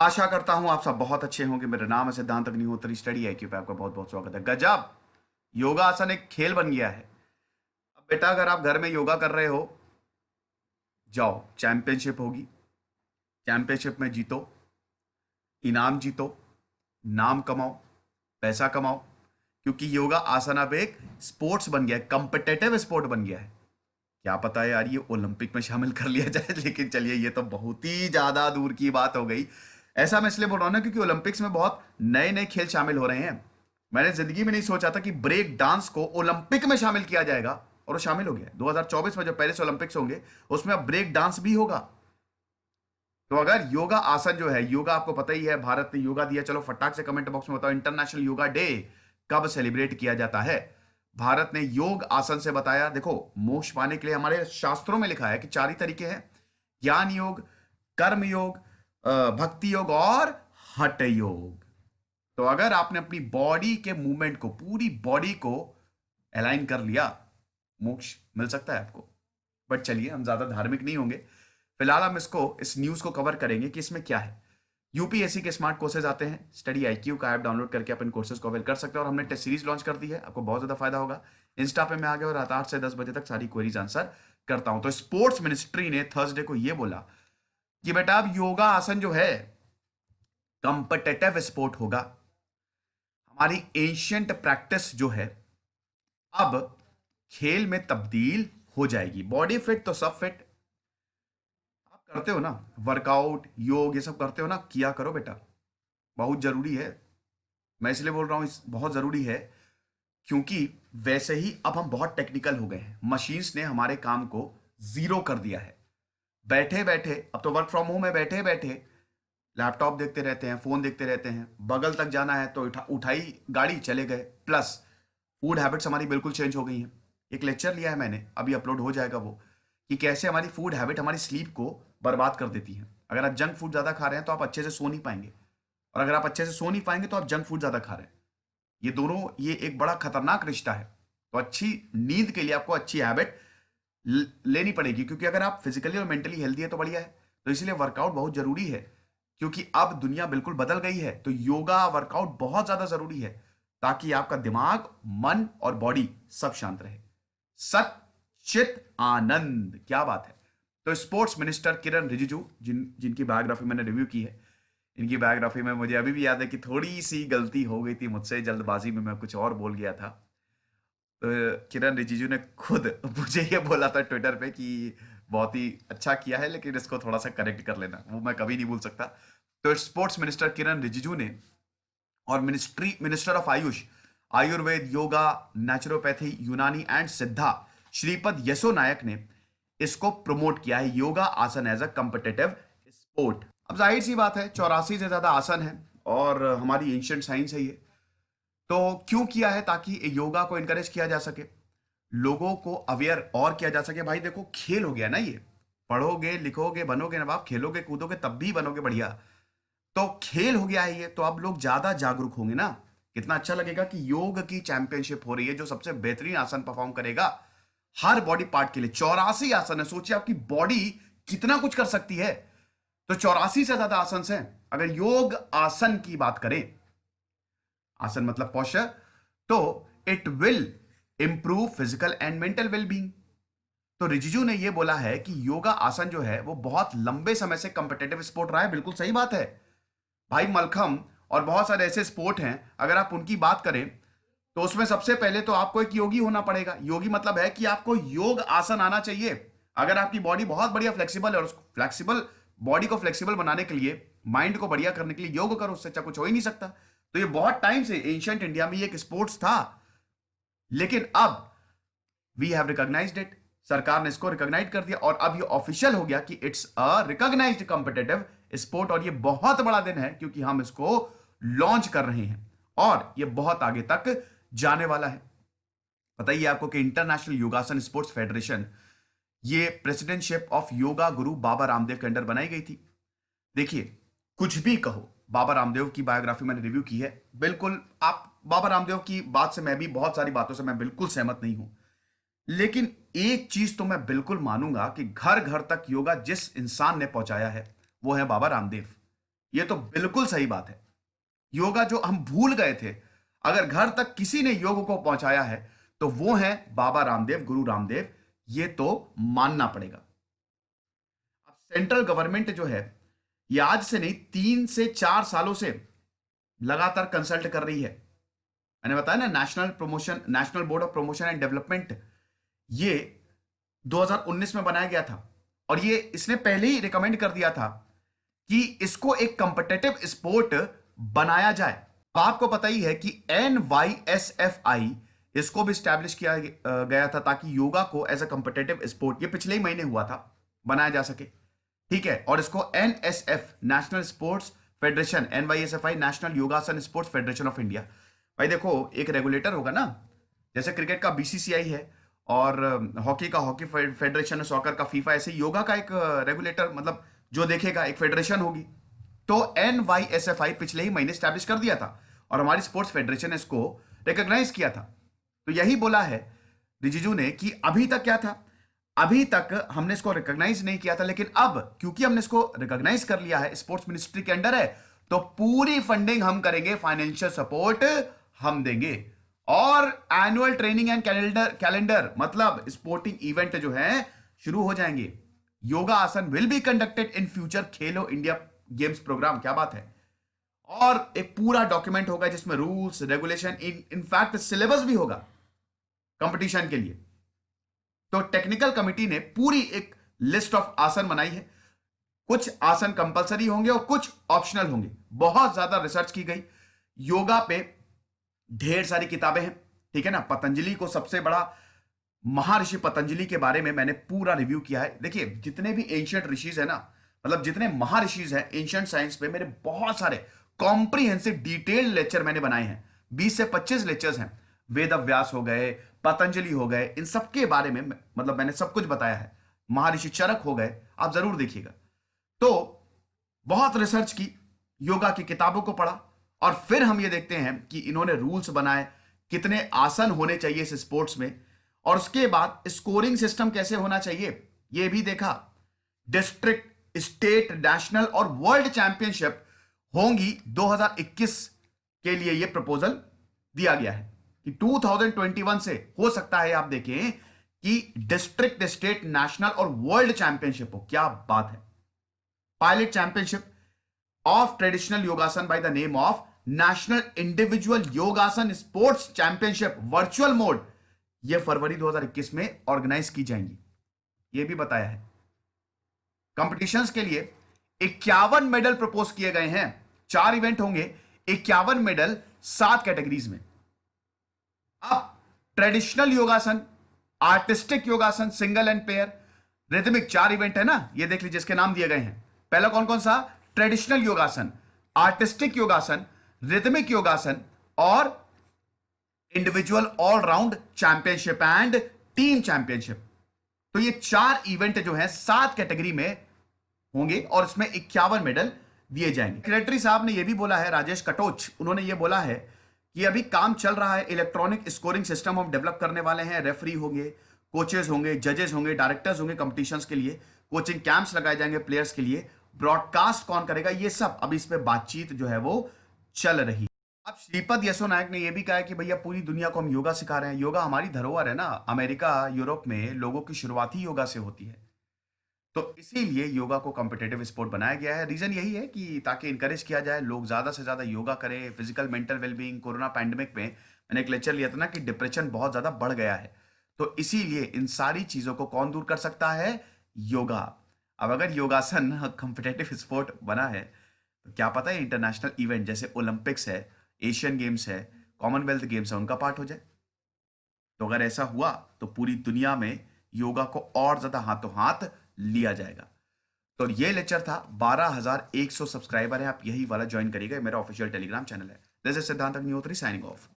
आशा करता हूं आप सब बहुत अच्छे होंगे। मेरा नाम है सिद्धांत अग्निहोत्री, स्टडी आईक्यू पे आपका बहुत बहुत स्वागत है। गजब, योगा आसन एक खेल बन गया है। अब बेटा, अगर आप घर में योगा कर रहे हो, जाओ, चैंपियनशिप होगी, चैंपियनशिप में जीतो, इनाम जीतो, नाम कमाओ, पैसा कमाओ। क्योंकि योगा आसन अब एक स्पोर्ट्स बन गया है, कंपिटेटिव स्पोर्ट बन गया है। क्या पता है यार, ये ओलंपिक में शामिल कर लिया जाए। लेकिन चलिए, ये तो बहुत ही ज्यादा दूर की बात हो गई। ऐसा मैं इसलिए बोल रहा हूं ना, क्योंकि ओलंपिक्स में बहुत नए नए खेल शामिल हो रहे हैं। मैंने जिंदगी में नहीं सोचा था कि ब्रेक डांस को ओलंपिक में शामिल किया जाएगा, और वो शामिल हो गया। 2024 में जो पेरिस ओलंपिक्स होंगे, उसमें अब ब्रेक डांस भी होगा। तो अगर योगा आसन जो है, योगा आपको पता ही है, भारत ने योगा दिया। चलो फटाक से कमेंट बॉक्स में बताओ, इंटरनेशनल योगा डे कब सेलिब्रेट किया जाता है। भारत ने योग आसन से बताया। देखो, मोक्ष पाने के लिए हमारे शास्त्रों में लिखा है कि 4 ही तरीके हैं: ज्ञान योग, कर्म योग, भक्ति योग और हठ योग। तो अगर आपने अपनी बॉडी के मूवमेंट को, पूरी बॉडी को अलाइन कर लिया, मोक्ष मिल सकता है आपको। बट चलिए, हम ज्यादा धार्मिक नहीं होंगे। फिलहाल हम इस न्यूज को कवर करेंगे कि इसमें क्या है। यूपीएससी के स्मार्ट कोर्सेज आते हैं, स्टडी आईक्यू का ऐप डाउनलोड करके अपन कोर्सेज को अवेल कर सकते हैं। और हमने टेस्ट सीरीज लॉन्च कर दी है, आपको बहुत ज्यादा फायदा होगा। इंस्टा पे मैं आ गया और रात 8 से 10 बजे तक सारी क्वेरीज आंसर करता हूं। तो स्पोर्ट्स मिनिस्ट्री ने थर्सडे को यह बोला कि बेटा, अब योगा आसन जो है कंपिटेटिव स्पोर्ट होगा। हमारी एंशियंट प्रैक्टिस जो है अब खेल में तब्दील हो जाएगी। बॉडी फिट तो सब फिट। आप करते हो ना वर्कआउट, योग, ये सब करते हो ना, किया करो बेटा, बहुत जरूरी है। मैं इसलिए बोल रहा हूं बहुत जरूरी है, क्योंकि वैसे ही अब हम बहुत टेक्निकल हो गए हैं। मशीन्स ने हमारे काम को जीरो कर दिया है। बैठे बैठे, अब तो वर्क फ्रॉम होम है, बैठे बैठे लैपटॉप देखते रहते हैं, फोन देखते रहते हैं। बगल तक जाना है तो उठाई गाड़ी, चले गए। प्लस फूड हैबिट्स हमारी बिल्कुल चेंज हो गई हैं। एक लेक्चर लिया है मैंने, अभी अपलोड हो जाएगा वो, कि कैसे हमारी फूड हैबिट हमारी स्लीप को बर्बाद कर देती है। अगर आप जंक फूड ज़्यादा खा रहे हैं तो आप अच्छे से सो नहीं पाएंगे, और अगर आप अच्छे से सो नहीं पाएंगे तो आप जंक फूड ज़्यादा खा रहे हैं। ये दोनों, ये एक बड़ा खतरनाक रिश्ता है। तो अच्छी नींद के लिए आपको अच्छी हैबिट लेनी पड़ेगी, क्योंकि अगर आप फिजिकली और मेंटली हेल्दी है तो बढ़िया है। तो इसलिए वर्कआउट बहुत जरूरी है, क्योंकि अब दुनिया बिल्कुल बदल गई है। तो योगा वर्कआउट बहुत ज्यादा जरूरी है, ताकि आपका दिमाग, मन और बॉडी सब शांत रहे। सत चित आनंद, क्या बात है। तो स्पोर्ट्स मिनिस्टर किरण रिजिजू, जिनकी बायोग्राफी मैंने रिव्यू की है, इनकी बायोग्राफी में मुझे अभी भी याद है कि थोड़ी सी गलती हो गई थी मुझसे, जल्दबाजी में मैं कुछ और बोल गया था। तो किरण रिजिजू ने खुद मुझे ये बोला था ट्विटर पे कि बहुत ही अच्छा किया है, लेकिन इसको थोड़ा सा करेक्ट कर लेना। वो मैं कभी नहीं भूल सकता। तो स्पोर्ट्स मिनिस्टर किरण रिजिजू ने, और minister of Ayush, Ayurveda, yoga, naturopathy, यूनानी एंड सिद्धा, श्रीपद यसो नायक ने इसको प्रमोट किया है, योगा आसन एज अ कॉम्पिटिटिव स्पोर्ट। अब जाहिर सी बात है, 84 से ज्यादा आसन है, और हमारी एंशियंट साइंस है ये। तो क्यों किया है? ताकि योगा को इनकरेज किया जा सके, लोगों को अवेयर और किया जा सके। भाई देखो, खेल हो गया ना ये। पढ़ोगे, लिखोगे, बनोगे नवाब, खेलोगे कूदोगे तब भी बनोगे बढ़िया। तो खेल हो गया है ये, तो अब लोग ज्यादा जागरूक होंगे ना। कितना अच्छा लगेगा कि योग की चैंपियनशिप हो रही है, जो सबसे बेहतरीन आसन परफॉर्म करेगा हर बॉडी पार्ट के लिए। 84 आसन है, सोचिए आपकी बॉडी कितना कुछ कर सकती है। तो 84 से ज्यादा आसन हैं। अगर योग आसन की बात करें, आसन मतलब पोस्चर, तो it will improve physical and mental wellbeing. तो रिजिजू ने यह बोला है कि योगा आसन जो है वो बहुत लंबे समय से कंपिटेटिव स्पोर्ट रहा है। बिल्कुल सही बात है भाई। मलखम और बहुत सारे ऐसे स्पोर्ट हैं, अगर आप उनकी बात करें तो उसमें सबसे पहले तो आपको एक योगी होना पड़ेगा। योगी मतलब है कि आपको योग आसन आना चाहिए। अगर आपकी बॉडी बहुत बढ़िया फ्लेक्सिबल है, और उस फ्लेक्सिबल बॉडी को फ्लेक्सिबल बनाने के लिए, माइंड को बढ़िया करने के लिए योग करो, उससे अच्छा कुछ हो ही नहीं सकता। तो ये बहुत टाइम से एंशिएंट इंडिया में ये एक स्पोर्ट्स था, लेकिन अब वी हैव रिकॉग्नाइज्ड इट। सरकार ने इसको रिकॉग्नाइज कर दिया, और अब ये ऑफिशियल हो गया कि it's a recognised competitive sport. और ये बहुत बड़ा दिन है, क्योंकि हम इसको लॉन्च कर रहे हैं, और ये बहुत आगे तक जाने वाला है। बताइए आपको कि इंटरनेशनल योगासन स्पोर्ट्स फेडरेशन, ये प्रेसिडेंटशिप ऑफ योगा गुरु बाबा रामदेव के अंडर बनाई गई थी। देखिए, कुछ भी कहो, बाबा रामदेव की बायोग्राफी मैंने रिव्यू की है। बिल्कुल, आप बाबा रामदेव की बात से, मैं भी बहुत सारी बातों से मैं बिल्कुल सहमत नहीं हूं, लेकिन एक चीज तो मैं बिल्कुल मानूंगा कि घर घर तक योगा जिस इंसान ने पहुंचाया है, वो है बाबा रामदेव। ये तो बिल्कुल सही बात है। योगा जो हम भूल गए थे, अगर घर तक किसी ने योग को पहुंचाया है तो वो है बाबा रामदेव, गुरु रामदेव। ये तो मानना पड़ेगा। अब सेंट्रल गवर्नमेंट जो है, ये आज से नहीं 3 से 4 सालों से लगातार कंसल्ट कर रही है। मैंने बताया ना, national board of promotion and development, ये 2019 में बनाया गया था और ये इसने पहले ही रिकमेंड कर दिया था कि इसको एक कॉम्पिटिटिव स्पोर्ट बनाया जाए। अब आपको पता ही है कि NYSFI इसको भी स्टैब्लिश किया गया था ताकि योगा को एज अ कॉम्पिटिटिव स्पोर्ट, ये पिछले ही महीने हुआ था, बनाया जा सके। ठीक है, और इसको NSF, national sports federation, NYSFI, national योगासन स्पोर्ट्स फेडरेशन ऑफ इंडिया। भाई देखो, एक रेगुलेटर होगा ना, जैसे क्रिकेट का BCCI है और हॉकी का हॉकी फेडरेशन है, सॉकर का फीफा, ऐसे योगा का एक रेगुलेटर, मतलब जो देखेगा, एक फेडरेशन होगी। तो NYSFI पिछले ही महीने स्टैब्लिश कर दिया था और हमारी स्पोर्ट्स फेडरेशन ने इसको रिकॉग्नाइज किया था। तो यही बोला है रिजिजू ने कि अभी तक क्या था, अभी तक हमने इसको रिकॉग्नाइज नहीं किया था, लेकिन अब क्योंकि हमने इसको रिकॉग्नाइज कर लिया है, स्पोर्ट्स मिनिस्ट्री के अंडर है, तो पूरी फंडिंग हम करेंगे, फाइनेंशियल सपोर्ट हम देंगे। और एनुअल ट्रेनिंग एंड कैलेंडर मतलब स्पोर्टिंग इवेंट जो है शुरू हो जाएंगे। योगा आसन will be conducted in future Khelo India games programme. क्या बात है। और एक पूरा डॉक्यूमेंट होगा जिसमें रूल्स रेगुलेशन, इनफैक्ट सिलेबस भी होगा कंपटीशन के लिए। तो टेक्निकल कमिटी ने पूरी एक लिस्ट ऑफ आसन बनाई है। कुछ आसन कंपलसरी होंगे और कुछ ऑप्शनल होंगे। बहुत ज्यादा रिसर्च की गई योगा पे, ढेर सारी किताबें हैं। ठीक है ना, पतंजलि को, सबसे बड़ा महर्षि पतंजलि के बारे में मैंने पूरा रिव्यू किया है। देखिए, जितने भी एंशियंट ऋषिज है ना, मतलब जितने महर्षिज हैं एंशियंट साइंस पे, मेरे बहुत सारे कॉम्प्रिहेंसिव डिटेल्ड लेक्चर मैंने बनाए हैं। 20 से 25 लेक्चर्स हैं। वेद व्यास हो गए, पतंजलि हो गए, इन सब के बारे में मतलब मैंने सब कुछ बताया है। महर्षि चरक हो गए, आप जरूर देखिएगा। तो बहुत रिसर्च की, योगा की किताबों को पढ़ा और फिर हम ये देखते हैं कि इन्होंने रूल्स बनाए, कितने आसन होने चाहिए इस स्पोर्ट्स में, और उसके बाद स्कोरिंग सिस्टम कैसे होना चाहिए ये भी देखा। डिस्ट्रिक्ट, स्टेट, नेशनल और वर्ल्ड चैंपियनशिप होंगी 2021 के लिए। यह प्रपोजल दिया गया है कि 2021 से हो सकता है, आप देखें कि डिस्ट्रिक्ट, स्टेट, नेशनल और वर्ल्ड चैंपियनशिप हो। क्या बात है। पायलट चैंपियनशिप ऑफ ट्रेडिशनल योगासन by the name of national individual योगासन स्पोर्ट्स चैंपियनशिप वर्चुअल मोड, यह फरवरी 2021 में ऑर्गेनाइज की जाएंगी, यह भी बताया है। कंपटीशंस के लिए 51 मेडल प्रपोज किए गए हैं। 4 इवेंट होंगे, 51 मेडल 7 कैटेगरीज में। अब ट्रेडिशनल योगासन, आर्टिस्टिक योगासन, single and pair, rhythmic, 4 event है ना, ये देख लीजिए जिसके नाम दिए गए हैं। पहला कौन कौन सा, ट्रेडिशनल योगासन, आर्टिस्टिक योगासन, रिदमिक योगासन और individual all round championship and team championship. तो ये 4 इवेंट जो है 7 कैटेगरी में होंगे और इसमें 51 मेडल दिए जाएंगे। सेक्रेटरी साहब ने यह भी बोला है, राजेश कटोच, उन्होंने ये बोला है कि अभी काम चल रहा है, इलेक्ट्रॉनिक स्कोरिंग सिस्टम हम डेवलप करने वाले हैं। रेफरी होंगे, कोचेस होंगे, जजेस होंगे, डायरेक्टर्स होंगे कंपटीशंस के लिए, कोचिंग कैंप्स लगाए जाएंगे प्लेयर्स के लिए, ब्रॉडकास्ट कौन करेगा, ये सब अभी इस पे बातचीत जो है वो चल रही। अब श्रीपद यसो नायक ने यह भी कहा है कि भैया पूरी दुनिया को हम योगा सिखा रहे हैं, योगा हमारी धरोहर है ना। अमेरिका, यूरोप में लोगों की शुरुआत ही योगा से होती है, तो इसीलिए योगा को कॉम्पिटिटिव स्पोर्ट बनाया गया है। रीजन यही है कि ताकि इंकरेज किया जाए, लोग ज्यादा से ज्यादा योगा करें। Physical mental wellbeing, corona pandemic में मैंने एक लेक्चर लिया था ना कि डिप्रेशन बहुत ज्यादा बढ़ गया है, तो इसीलिए इन सारी चीजों को कौन दूर कर सकता है, योगा। अब अगर योगासन कॉम्पिटिटिव स्पोर्ट बना है तो क्या पता है इंटरनेशनल इवेंट जैसे ओलंपिक्स है, एशियन गेम्स है, कॉमनवेल्थ गेम्स है, उनका पार्ट हो जाए। तो अगर ऐसा हुआ तो पूरी दुनिया में योगा को और ज्यादा हाथों हाथ लिया जाएगा। तो ये लेक्चर था, 12,100 सब्सक्राइबर है, आप यही वाला ज्वाइन करिएगा, मेरा ऑफिशियल टेलीग्राम चैनल है। दिस इज सिद्धांत अग्निहोत्री साइनिंग ऑफ।